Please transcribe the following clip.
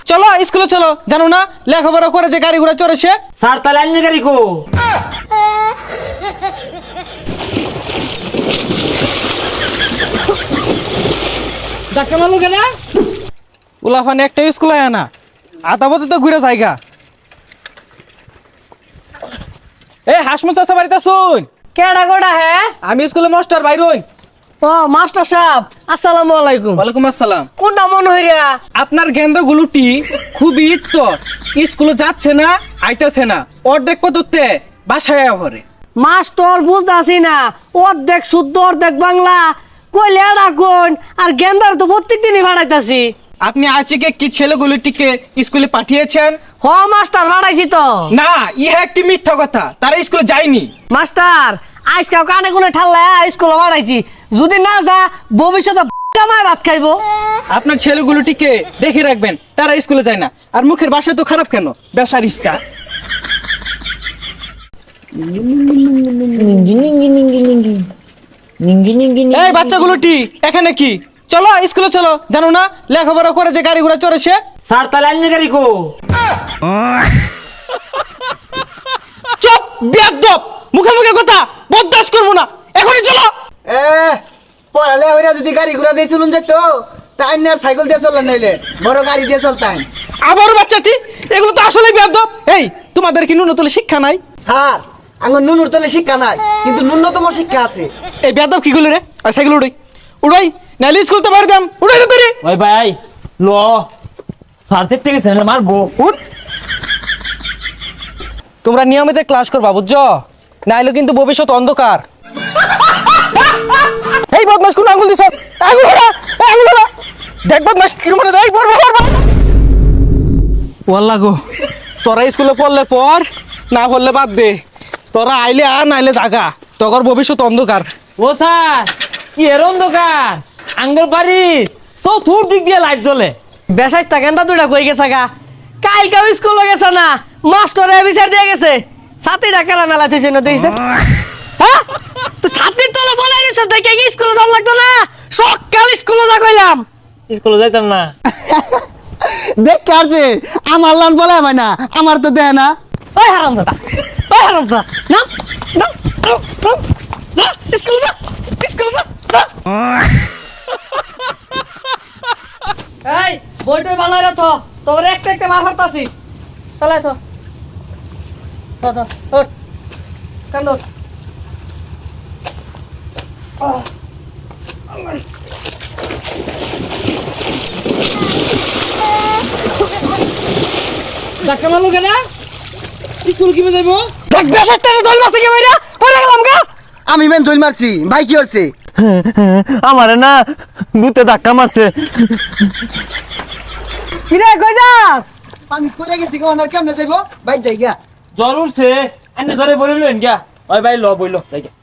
চলো স্কুলে চলো, জানো না লেখাপড়া করে যে গাড়ি ঘোড়া চড়েছে। স্যার তাহলে আইনের গাড়ি কো? ধাক্কা মারলো কেন? উলাফানে একটা স্কুল আয় না, আধা পথে তো ঘুরে জায়গা। এই হাসমু চাচা বাড়িতে শুন। কেডা গোডা হে? আমি স্কুলে মাস্টার বাইরই। ও মাস্টার সাহেব, আসসালামু আলাইকুম। ওয়ালাইকুম আসসালাম। কোনটা মন হইরা? আপনার গেন্দ্র গুলুটি খুবই তো স্কুলে যাচ্ছে না, আইতেছে না, অর্ধেক পথতে বাসায় ভরে। মাস্টার বুঝতাছি না, অর্ধেক শুদ্ধ অর্ধেক বাংলা কইলে এডা কোন আর গেন্দার তো প্রত্যেক দিনই ভাড়াইতাছি। আপনি আজকে কি ছেলেগুলিটিকে স্কুলে পাঠিয়েছেন? হ মাস্টার ভাড়াইছি তো। না, ইহা একটি মিথ্যা কথা, তারা স্কুলে যায়নি। মাস্টার আজকাল কানে কোনে ঠাল্লা স্কুলে ভাড়াইছি, যদি না যা ভবিষ্যতে কামায় ভাত খাইবো। আপনার ছেলেগুলোটিকে দেখে রাখবেন, তারা স্কুলে যায় না। আর মুখের ভাষা তো খারাপ কেন? বেসারিস্তা। এই বাচ্চাগুলোটি এখানে কি? চলো স্কুলে চলো, জানো না লেখাপড়া করে যে গাড়ি ঘোড়া চড়েছে। স্যার তাহলে আইনের গাড়ি কো? চুপ বেয়াদব, মুখে মুখে কথা বরদাস্ত করবো না, এখনই চলো। পড়ালে হইরা যদি গাড়ি ঘোড়া দিয়ে চলুন যেত, তাই না সাইকেল দিয়ে চললেন, নাইলে বড় গাড়ি দিয়ে চলতেন। আবারও বাচ্চাটি, এগুলো তো আসলে বেয়াদব। এই তোমাদের কি ন্যূনতম শিক্ষা নাই? স্যার আমার নুনুর তলে শিক্ষা নাই, কিন্তু ন্যূনতম শিক্ষা আছে। এই বেয়াদব কি গুলো রে? সাইকেল উড়াই উড়াই, নাইলে স্কুল তো মারি দাম উড়াই তো রে। ওই ভাই ল, স্যার থেকে স্যার মারবো। উঠ, তোমরা নিয়মিত ক্লাস করবা, বুঝছো? নাইলে কিন্তু ভবিষ্যৎ অন্ধকার। এই বদমাস কোন আঙ্গুল দিছস? আঙ্গুল ধরা, আঙ্গুল ধরা। দেখ বদমাস কি মনে দেখ, পড়বা পড়বা। ওয়াল্লাহ গো, তোরা স্কুলে পড়লে পড়, না পড়লে বাদ দে। তোরা আইলে আর নাইলে জাগা, তোর ভবিষ্যৎ অন্ধকার। ও স্যার কি এর অন্ধকার? আঙ্গের বাড়ি চতুর দিক দিয়ে লাইট জ্বলে। বেসাইস্তা গেন্দা দুইটা কই গেছে গা, কালকেও স্কুলে গেছে না, মাস্টারে বিচার দিয়ে গেছে। ছাত্রীটা কেন মেলা থইছে না দেখিস? হ্যাঁ তো ছাত্রীর তলে বলে রেছ দেখে কি স্কুলে যাওয়া লাগতো না? সকাল স্কুলে যা কইলাম। স্কুলে যাইতাম না। দেখতে আসছে আমার লান বলে ভাই না, আমার তো দেয় না। ওই হারামজাদা, ওই হারামজাদা, না না না স্কুলে যা, স্কুলে যা। এই বইটা ভালো রাখো, তোর একটা একটা মার হাতাছি। চালাই তো তো তো ওঠ কান্দ। ধাক্কা মারলো কেন? স্কুল কিভাবে যাইবো? দেখ বেসাইস্তারে দল মারছে কি ভাইরা, পড়ে গেলাম গা। আমি মেন দল মারছি, ভাই কি করছে? আমারে না দুতে ধাক্কা মারছে। কিরে কই যাস? আমি পড়ে গেছি গো, আর কেমনে যাইবো? ভাই যাই গা। জ্বর উঠছে, এনে জ্বরে বলিলেন গিয়া। ওই ভাই ল বইল যাই গিয়া।